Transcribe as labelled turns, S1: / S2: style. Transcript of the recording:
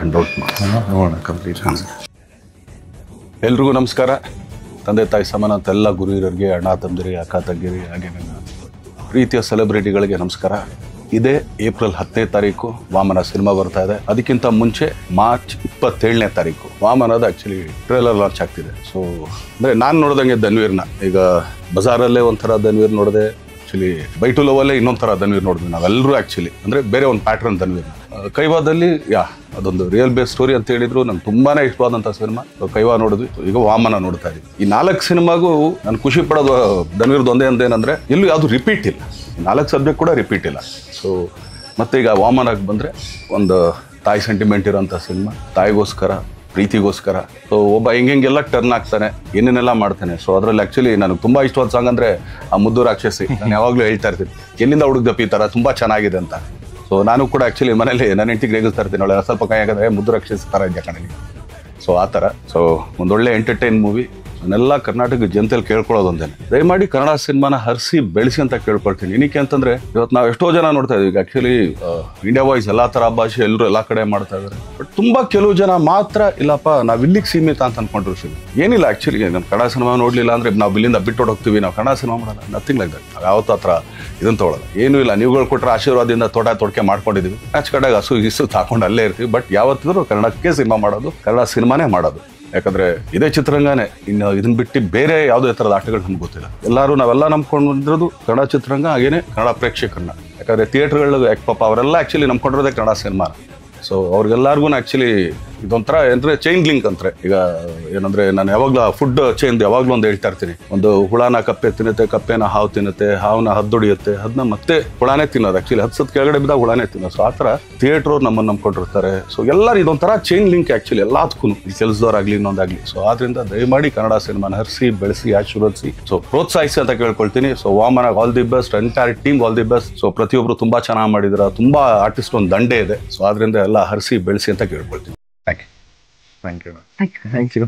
S1: ಕಂಡೌಟ್ ನೋಡೋಣ ಕಂಪ್ಲೀಟ್. ಎಲ್ರಿಗೂ ನಮಸ್ಕಾರ. ತಂದೆ ತಾಯಿ ಸಮಾನ ಅಂತ ಎಲ್ಲ ಗುರು ಹಿರಿಯರಿಗೆ, ಅಣ್ಣ ತಮ್ಮದಿರಿ, ಅಕ್ಕ ತಂಗಿರಿ, ಹಾಗೆ ನನ್ನ ಪ್ರೀತಿಯ ಸೆಲೆಬ್ರಿಟಿಗಳಿಗೆ ನಮಸ್ಕಾರ. ಇದೇ ಏಪ್ರಿಲ್ 10ನೇ ತಾರೀಕು ವಾಮನ ಸಿನಿಮಾ ಬರ್ತಾ ಇದೆ. ಅದಕ್ಕಿಂತ ಮುಂಚೆ ಮಾರ್ಚ್ 27ನೇ ತಾರೀಕು ವಾಮನದ ಆ್ಯಕ್ಚುಲಿ ಟ್ರೇಲರ್ ಲಾಂಚ್ ಆಗ್ತಿದೆ. ಸೊ ಅಂದರೆ ನಾನು ನೋಡ್ದಂಗೆ ಧನ್ವೀರ್ನ ಈಗ ಬಜಾರಲ್ಲೇ ಒಂಥರ ಧನ್ವೀರ್ ನೋಡಿದೆ, ಆ್ಯಕ್ಚುಲಿ ಬೈ ಟು ಲವಲ್ಲೇ ಇನ್ನೊಂದು ಧನ್ವೀರ್ ನೋಡಿದ್ವಿ ನಾವೆಲ್ಲರೂ. ಆ್ಯಕ್ಚುಲಿ ಅಂದರೆ ಬೇರೆ ಒಂದು ಪ್ಯಾಟ್ರನ್ ಧನ್ವೀರ್ನ. ಕೈವಾದಲ್ಲಿ ಅದೊಂದು ರಿಯಲ್ ಬೇಸ್ ಸ್ಟೋರಿ ಅಂತ ಹೇಳಿದ್ರು. ನಂಗೆ ತುಂಬಾ ಇಷ್ಟವಾದಂಥ ಸಿನಿಮಾ. ಕೈವಾ ನೋಡಿದ್ವಿ, ಈಗ ವಾಮನ ನೋಡ್ತಾ ಇದ್ವಿ. ಈ 4 ಸಿನಿಮಾಗೂ ನಾನು ಖುಷಿ ಪಡೋದು ಧನ್ವೀರ್ದು ಒಂದೇ ಅಂತೇನಂದರೆ ಎಲ್ಲೂ ಯಾವುದು ರಿಪೀಟ್ ಇಲ್ಲ. 4 ಸಬ್ಜೆಕ್ಟ್ ಕೂಡ ರಿಪೀಟ್ ಇಲ್ಲ. ಸೊ ಮತ್ತೆ ಈಗ ವಾಮನಕ್ಕೆ ಬಂದರೆ ಒಂದು ತಾಯಿ ಸೆಂಟಿಮೆಂಟ್ ಇರೋಂಥ ಸಿನಿಮಾ, ತಾಯಿಗೋಸ್ಕರ, ಪ್ರೀತಿಗೋಸ್ಕರ. ಸೊ ಒಬ್ಬ ಹೆಂಗೆಲ್ಲ ಟರ್ನ್ ಆಗ್ತಾನೆ, ಏನೇನೆಲ್ಲ ಮಾಡ್ತಾನೆ. ಸೊ ಅದರಲ್ಲಿ ಆ್ಯಕ್ಚುಲಿ ನನಗೆ ತುಂಬ ಇಷ್ಟವಾದ ಸಾಂಗ್ ಅಂದರೆ ಆ ಮುದ್ದು ರಾಕ್ಷಸಿ. ನಾನು ಯಾವಾಗಲೂ ಹೇಳ್ತಾ ಇರ್ತೀನಿ, ಎಲ್ಲಿಂದ ಹುಡುಗದಪ್ಪ ಈ ಥರ ತುಂಬ ಚೆನ್ನಾಗಿದೆ ಅಂತ. ಸೊ ನಾನು ಕೂಡ ಆ್ಯಕ್ಚುಲಿ ಮನೇಲಿ ನನ್ನ ಹೆಂಡತಿಗೆ ರೇಗಿಸ್ತಾ ಇರ್ತೀನಿ, ಅವಳೆ ಸ್ವಲ್ಪ ಕೈ ಹಾಕಿದ್ರೆ ಮುದ್ದು ರಾಕ್ಷಸಿ ಥರ ಇದೆಯಾ ಕಣಗೆ. ಸೊ ಆ ಥರ. ಸೊ ಒಂದೊಳ್ಳೆ ಎಂಟರ್ಟೈನ್ ಮೂವಿ. ನಾನೆಲ್ಲ ಕರ್ನಾಟಕ ಜನತೆಯಲ್ಲಿ ಕೇಳ್ಕೊಳ್ಳೋದೊಂದೇನೆ, ದಯಮಾಡಿ ಕನ್ನಡ ಸಿನಿಮಾನ ಹರಿಸಿ ಬೆಳೆಸಿ ಅಂತ ಕೇಳ್ಕೊಳ್ತೀನಿ. ಏನಕ್ಕೆ ಅಂತಂದರೆ ಇವತ್ತು ನಾವು ಎಷ್ಟೋ ಜನ ನೋಡ್ತಾ ಇದ್ದೀವಿ. ಆ್ಯಕ್ಚುಲಿ ಇಂಡಿಯಾ ವಾಯ್ಸ್ ಎಲ್ಲ ಥರ ಭಾಷೆ ಎಲ್ಲರೂ ಎಲ್ಲ ಕಡೆ ಮಾಡ್ತಾ ಇದ್ದಾರೆ. ಬಟ್ ತುಂಬ ಕೆಲವು ಜನ ಮಾತ್ರ ಇಲ್ಲಪ್ಪ ನಾವು ಇಲ್ಲಿಗೆ ಸೀಮಿತ ಅಂತ ಅಂದ್ಕೊಂಡ್ರು ಸಿನಿಮಾ. ಏನಿಲ್ಲ, ಆ್ಯಕ್ಚುಲಿ ನಮ್ಮ ಕನ್ನಡ ಸಿನಿಮಾ ನೋಡಲಿಲ್ಲ ಅಂದರೆ ನಾವು ಇಲ್ಲಿಂದ ಬಿಟ್ಟು ಹೋಗ್ತೀವಿ, ನಾವು ಕನ್ನಡ ಸಿನಿಮಾ ಮಾಡಲ್ಲ, ನಥಿಂಗ್ ಲೈಕ್ ದಟ್. ನಾವು ಯಾವತ್ತೂ ಹತ್ರ ಇದನ್ನು ತೊಗೊಳ್ಳೋದು ಏನೂ ಇಲ್ಲ. ನೀವುಗಳು ಕೊಟ್ಟರೆ ಆಶೀರ್ವಾದದಿಂದ ತೊಡಕೆ ಮಾಡ್ಕೊಂಡಿದ್ದೀವಿ. ಮ್ಯಾಚ್ ಕಡೆಗೆ ಹಸು ಗಿಸು ಹಾಕೊಂಡು ಅಲ್ಲೇ ಇರ್ತೀವಿ. ಬಟ್ ಯಾವತ್ತಿದ್ರು ಕನ್ನಡಕ್ಕೆ ಸಿನಿಮಾ ಮಾಡೋದು, ಕನ್ನಡ ಸಿನಿಮಾನೇ ಮಾಡೋದು. ಯಾಕಂದರೆ ಇದೇ ಚಿತ್ರರಂಗನೇ. ಇನ್ನು ಇದನ್ನ ಬಿಟ್ಟು ಬೇರೆ ಯಾವುದೇ ಥರದ ಆಟಗಳು ನಮ್ಗೆ ಗೊತ್ತಿಲ್ಲ. ನಾವೆಲ್ಲ ನಂಬ್ಕೊಂಡಿರೋದು ಕನ್ನಡ ಚಿತ್ರರಂಗ, ಹಾಗೇನೆ ಕನ್ನಡ ಪ್ರೇಕ್ಷಕರನ್ನ. ಯಾಕಂದರೆ ಥಿಯೇಟ್ರ್ಗಳು ಪಾಪ ಅವರೆಲ್ಲ ಆ್ಯಕ್ಚುಲಿ ನಂಬ್ಕೊಂಡಿರೋದೇ ಕನ್ನಡ ಸಿನಿಮಾ. ಸೊ ಅವ್ರಿಗೆಲ್ಲರಿಗೂ ಆ್ಯಕ್ಚುಲಿ ಇದೊಂಥರ ಅಂದರೆ ಚೈನ್ ಲಿಂಕ್ ಅಂತಾರೆ. ಈಗ ಏನಂದರೆ ನಾನು ಯಾವಾಗಲೂ ಫುಡ್ ಚೈನ್ ಯಾವಾಗಲೂ ಒಂದು ಹೇಳ್ತಾ ಇರ್ತೀನಿ. ಒಂದು ಹುಳನ ಕಪ್ಪೆ ತಿನ್ನುತ್ತೆ, ಕಪ್ಪೆನ ಹಾವು ತಿನ್ನುತ್ತೆ, ಹಾವನ್ನ ಹದ್ದೊಡಿಯುತ್ತೆ, ಅದನ್ನ ಮತ್ತೆ ಹುಳಾನೇ ತಿನ್ನೋದು. ಆ್ಯಕ್ಚುಲಿ 10 ಸತ್ ಕೆಳಗಡೆ ಬಿದ್ದಾಗ ಹುಳಾನೇ ತಿನ್ನೋದು. ಸೊ ಆ ಥರ ಥಿಯೇಟ್ರವ್ರು ನಮ್ಮನ್ನು ನಂಬ್ಕೊಂಡಿರ್ತಾರೆ. ಸೊ ಎಲ್ಲರೂ ಇದೊಂಥರ ಚೈನ್ ಲಿಂಕ್ ಆ್ಯಕ್ಚುಲಿ ಎಲ್ಲದಕ್ಕೂ, ಈ ಕೆಲಸದವ್ರಾಗಲಿ ಇನ್ನೊಂದಾಗಲಿ. ಸೊ ಆದ್ದರಿಂದ ದಯಮಾಡಿ ಕನ್ನಡ ಸಿನಿಮಾನ ಹರಿಸಿ ಬೆಳೆಸಿ ಆಶೀರ್ವದಿಸಿ, ಸೊ ಪ್ರೋತ್ಸಾಹಿಸಿ ಅಂತ ಕೇಳ್ಕೊಳ್ತೀನಿ. So Vamana all the best, entire team all the best. So ಪ್ರತಿಯೊಬ್ಬರು ತುಂಬ ಚೆನ್ನಾಗಿ ಮಾಡಿದ್ರ, ತುಂಬ ಆರ್ಟಿಸ್ಟ್ ಒಂದು ದಂಡೆ ಇದೆ. ಸೊ ಅದರಿಂದ ಎಲ್ಲ ಹರಿಸಿ ಬೆಳೆಸಿ ಅಂತ ಕೇಳ್ಕೊಳ್ತೀನಿ. Thank you.
S2: Thank you.